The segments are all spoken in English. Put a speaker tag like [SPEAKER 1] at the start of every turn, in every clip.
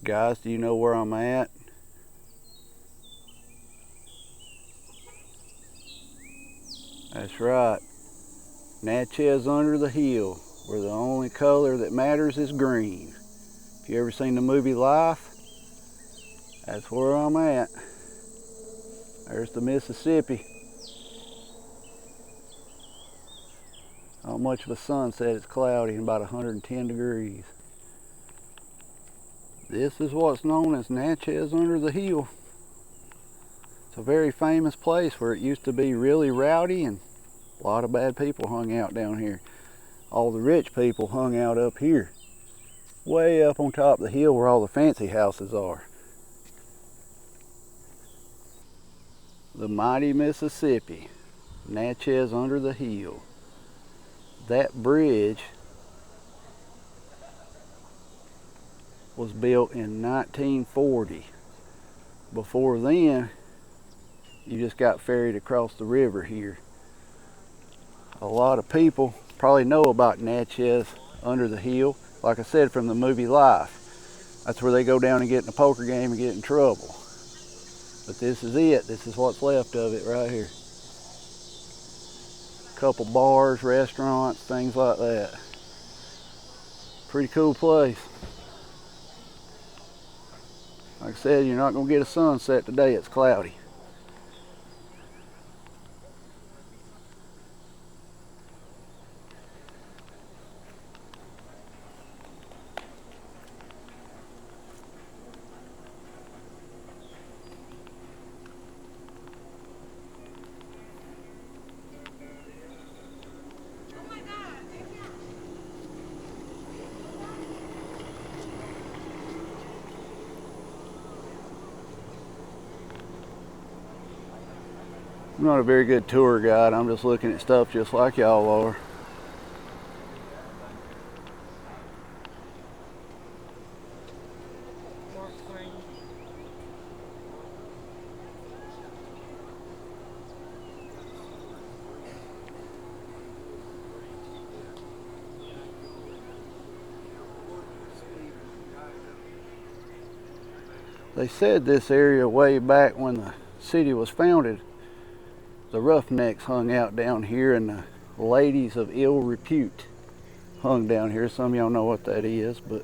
[SPEAKER 1] Guys, do you know where I'm at? That's right. Natchez under the hill, where the only color that matters is green. If you ever seen the movie Life, that's where I'm at. There's the Mississippi. Not much of a sunset, it's cloudy and about 110 degrees. This is what's known as Natchez under the hill. It's a very famous place where it used to be really rowdy and a lot of bad people hung out down here. All the rich people hung out up here, way up on top of the hill where all the fancy houses are. The mighty Mississippi, Natchez under the hill. That bridge was built in 1940. Before then, you just got ferried across the river here. A lot of people probably know about Natchez under the hill. Like I said, from the movie Life. That's where they go down and get in a poker game and get in trouble. But this is it. This is what's left of it right here. A couple bars, restaurants, things like that. Pretty cool place. Like I said, you're not going to get a sunset today. It's cloudy. I'm not a very good tour guide. I'm just looking at stuff just like y'all are. They said this area way back when the city was founded, the Roughnecks hung out down here and the ladies of ill repute hung down here. Some of y'all know what that is, but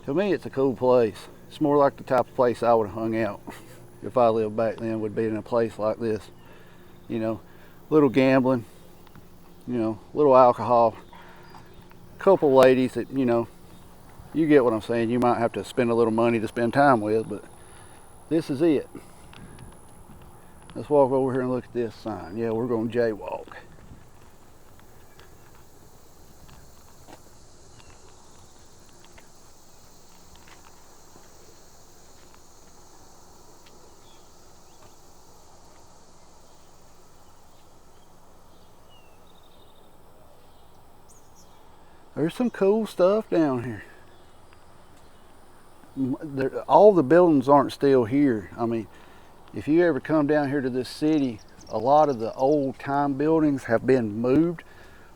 [SPEAKER 1] to me it's a cool place. It's more like the type of place I would have hung out if I lived back then, would be in a place like this. You know, little gambling, you know, little alcohol, couple ladies that, you know, you get what I'm saying. You might have to spend a little money to spend time with, but this is it. Let's walk over here and look at this sign. Yeah, we're going to jaywalk. There's some cool stuff down here. All the buildings aren't still here. I mean, if you ever come down here to this city, a lot of the old time buildings have been moved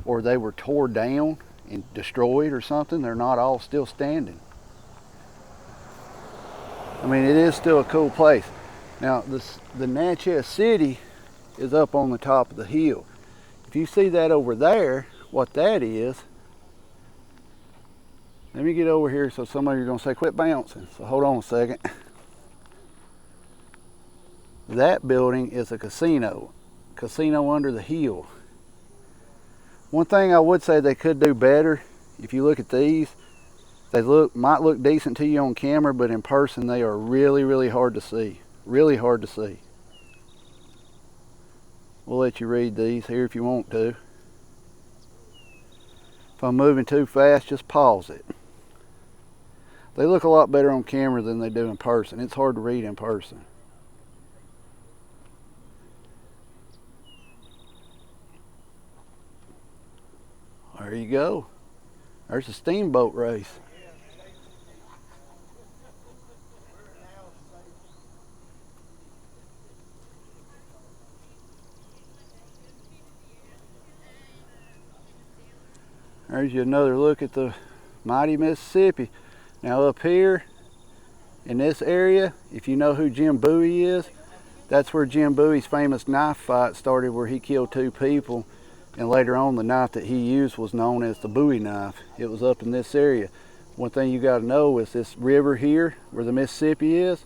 [SPEAKER 1] or they were tore down and destroyed or something. They're not all still standing. I mean, it is still a cool place. Now, the Natchez city is up on the top of the hill. If you see that over there, what that is, let me get over here so some of you are going to say, quit bouncing. So hold on a second. That building is a casino under the hill. One thing I would say they could do better, if you look at these, they might look decent to you on camera, but in person they are really, really hard to see. Really hard to see. We'll let you read these here if you want to. If I'm moving too fast, just pause it. They look a lot better on camera than they do in person. It's hard to read in person. There you go. There's a steamboat race. There's you another look at the mighty Mississippi. Now up here in this area, if you know who Jim Bowie is, that's where Jim Bowie's famous knife fight started, where he killed 2 people, and later on the knife that he used was known as the Bowie knife. It was up in this area. One thing you got to know is this river here, where the Mississippi is,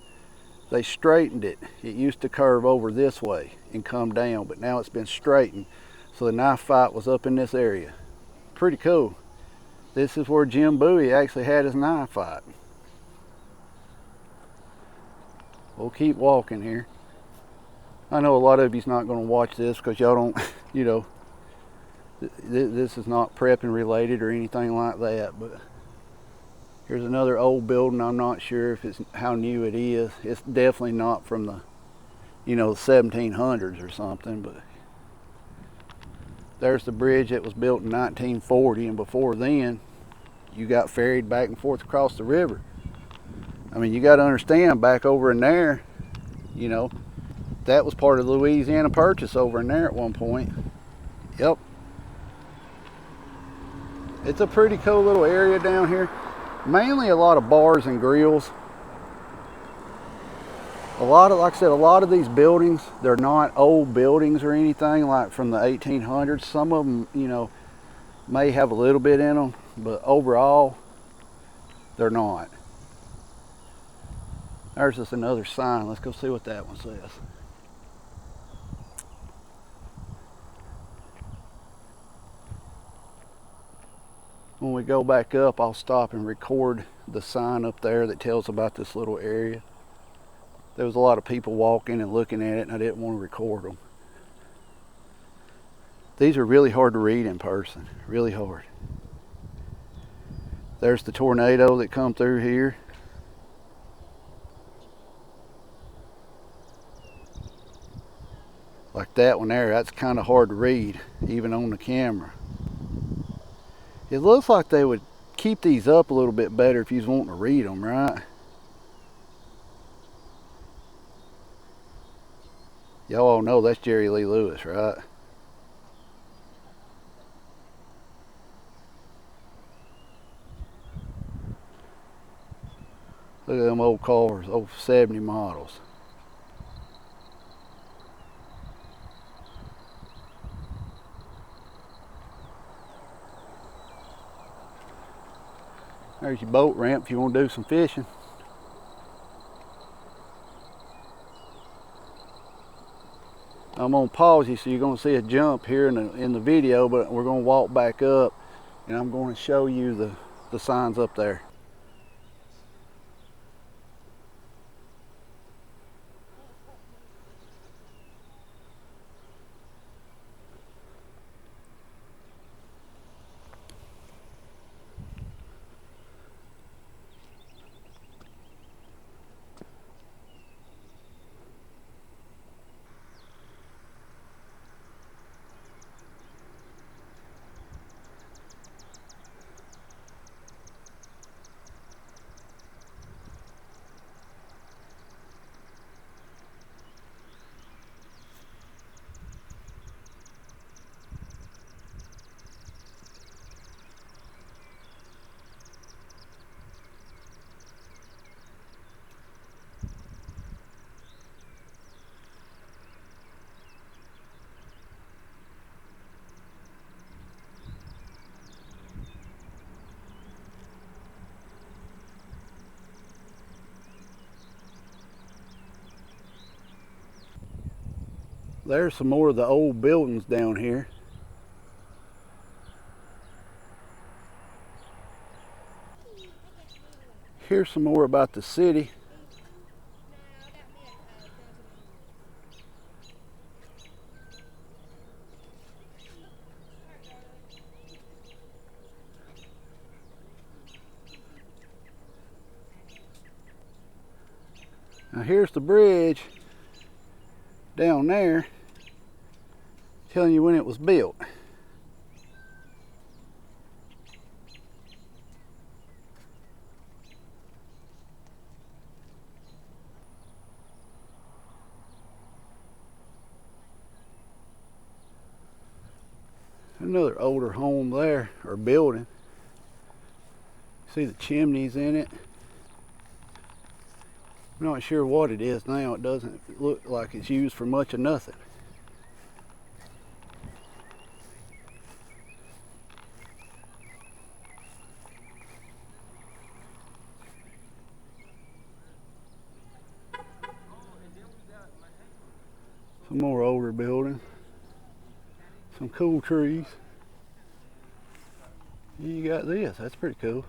[SPEAKER 1] they straightened it. It used to curve over this way and come down, but now it's been straightened. So the knife fight was up in this area. Pretty cool. This is where Jim Bowie actually had his knife fight. We'll keep walking here. I know a lot of you's not going to watch this because y'all don't, you know, this is not prepping related or anything like that, but here's another old building. I'm not sure if it's how new it is. It's definitely not from the, you know, the 1700s or something, but there's the bridge that was built in 1940, and before then you got ferried back and forth across the river. I mean, you got to understand, back over in there, you know, that was part of the Louisiana Purchase over in there at one point. Yep. It's a pretty cool little area down here. Mainly a lot of bars and grills. A lot of, like I said, a lot of these buildings, they're not old buildings or anything like from the 1800s. Some of them, you know, may have a little bit in them, but overall, they're not. There's just another sign. Let's go see what that one says. When we go back up, I'll stop and record the sign up there that tells about this little area. There was a lot of people walking and looking at it, and I didn't want to record them. These are really hard to read in person, really hard. There's the tornado that come through here. Like that one there, that's kind of hard to read, even on the camera. It looks like they would keep these up a little bit better if you was wanting to read them, right? Y'all all know that's Jerry Lee Lewis, right? Look at them old cars, old 70 models. There's your boat ramp if you want to do some fishing. I'm gonna pause you so you're gonna see a jump here in the video, but we're gonna walk back up and I'm going to show you the signs up there. There's some more of the old buildings down here. Here's some more about the city. Now here's the bridge down there, telling you when it was built. Another older home there, or building. See the chimneys in it. I'm not sure what it is now. It doesn't look like it's used for much of nothing. Some more older buildings. Some cool trees. You got this. That's pretty cool.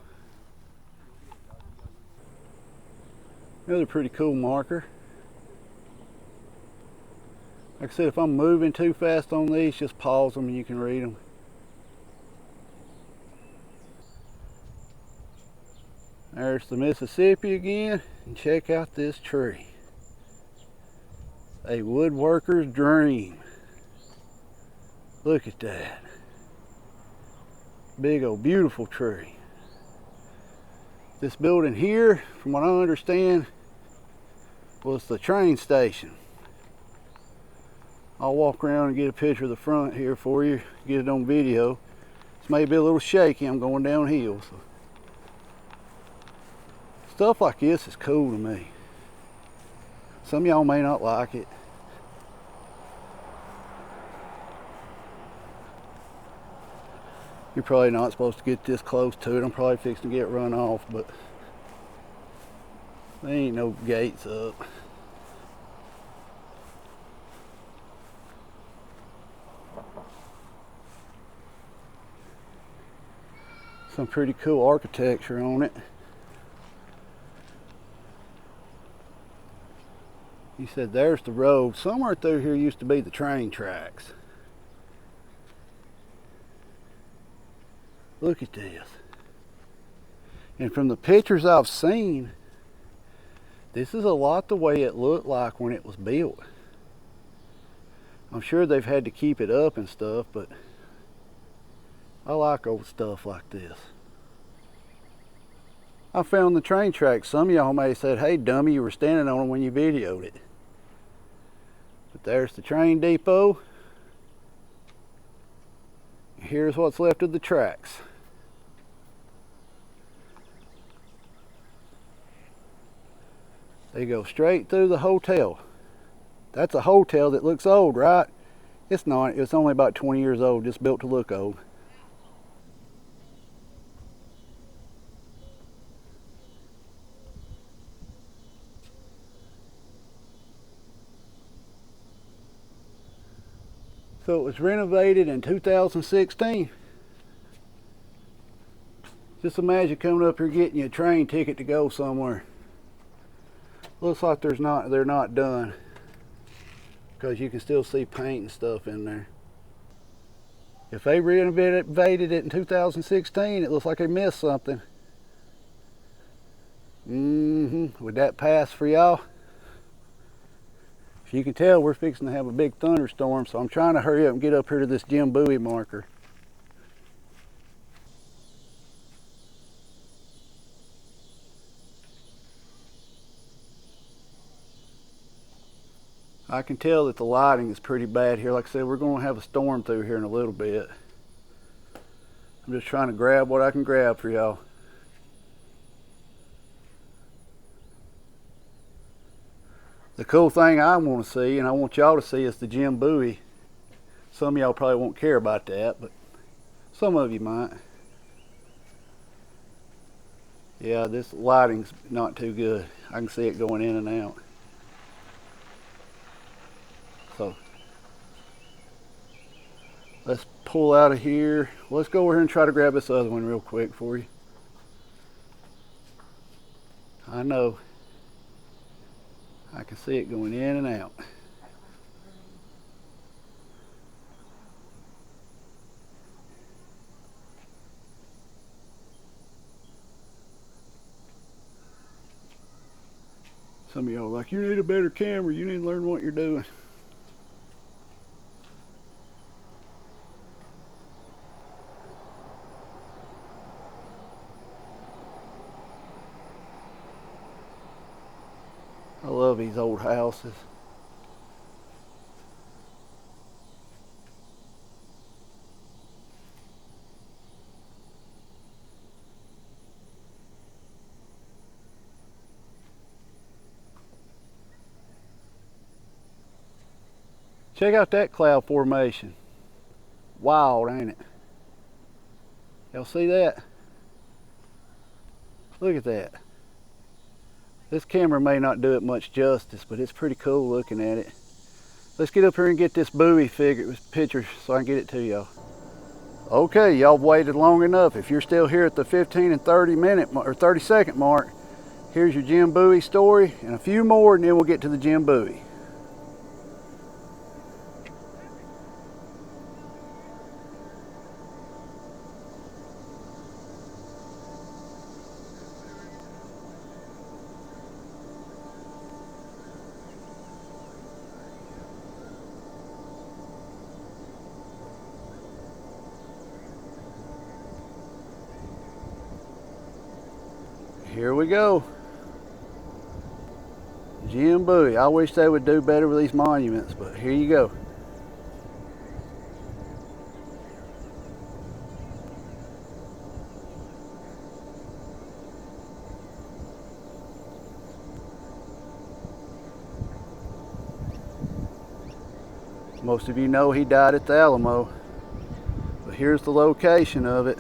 [SPEAKER 1] Another pretty cool marker. Like I said, if I'm moving too fast on these, just pause them and you can read them. There's the Mississippi again, and check out this tree. A woodworker's dream. Look at that. Big old beautiful tree. This building here, from what I understand, was the train station. I'll walk around and get a picture of the front here for you, get it on video. This may be a little shaky, I'm going downhill. So. Stuff like this is cool to me. Some of y'all may not like it. You're probably not supposed to get this close to it. I'm probably fixing to get run off, but there ain't no gates up. Some pretty cool architecture on it. He said there's the road. Somewhere through here used to be the train tracks. Look at this. And from the pictures I've seen, this is a lot the way it looked like when it was built. I'm sure they've had to keep it up and stuff, but I like old stuff like this. I found the train tracks. Some of y'all may have said, hey dummy, you were standing on them when you videoed it. But there's the train depot. Here's what's left of the tracks. They go straight through the hotel. That's a hotel that looks old, right? It's not. It's only about 20 years old, just built to look old. So it was renovated in 2016. Just imagine coming up here getting you a train ticket to go somewhere. Looks like they're not done, because you can still see paint and stuff in there. If they renovated it in 2016, it looks like they missed something. Would that pass for y'all? As you can tell, we're fixing to have a big thunderstorm, so I'm trying to hurry up and get up here to this Jim Bowie marker. I can tell that the lighting is pretty bad here. Like I said, we're going to have a storm through here in a little bit. I'm just trying to grab what I can grab for y'all. The cool thing I want to see, and I want y'all to see, is the Jim Bowie. Some of y'all probably won't care about that, but some of you might. Yeah, this lighting's not too good. I can see it going in and out. So let's pull out of here. Let's go over here and try to grab this other one real quick for you. I know. I can see it going in and out. Some of y'all are like, you need a better camera, you need to learn what you're doing. I love these old houses. Check out that cloud formation. Wild, ain't it? Y'all see that? Look at that. This camera may not do it much justice, but it's pretty cool looking at it. Let's get up here and get this Bowie picture so I can get it to y'all. Okay, y'all waited long enough. If you're still here at the 15 and 30 second mark, here's your Jim Bowie story and a few more, and then we'll get to the Jim Bowie. Here we go. Jim Bowie. I wish they would do better with these monuments, but here you go. Most of you know he died at the Alamo, but here's the location of it.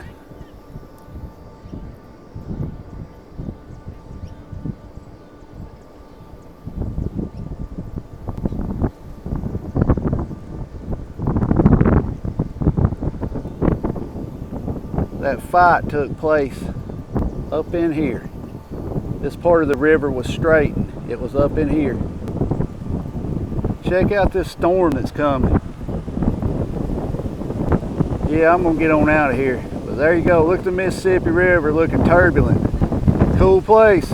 [SPEAKER 1] That fight took place up in here. This part of the river was straightened. It was up in here. Check out this storm that's coming. Yeah, I'm gonna get on out of here. But there you go. Look at the Mississippi River looking turbulent. Cool place.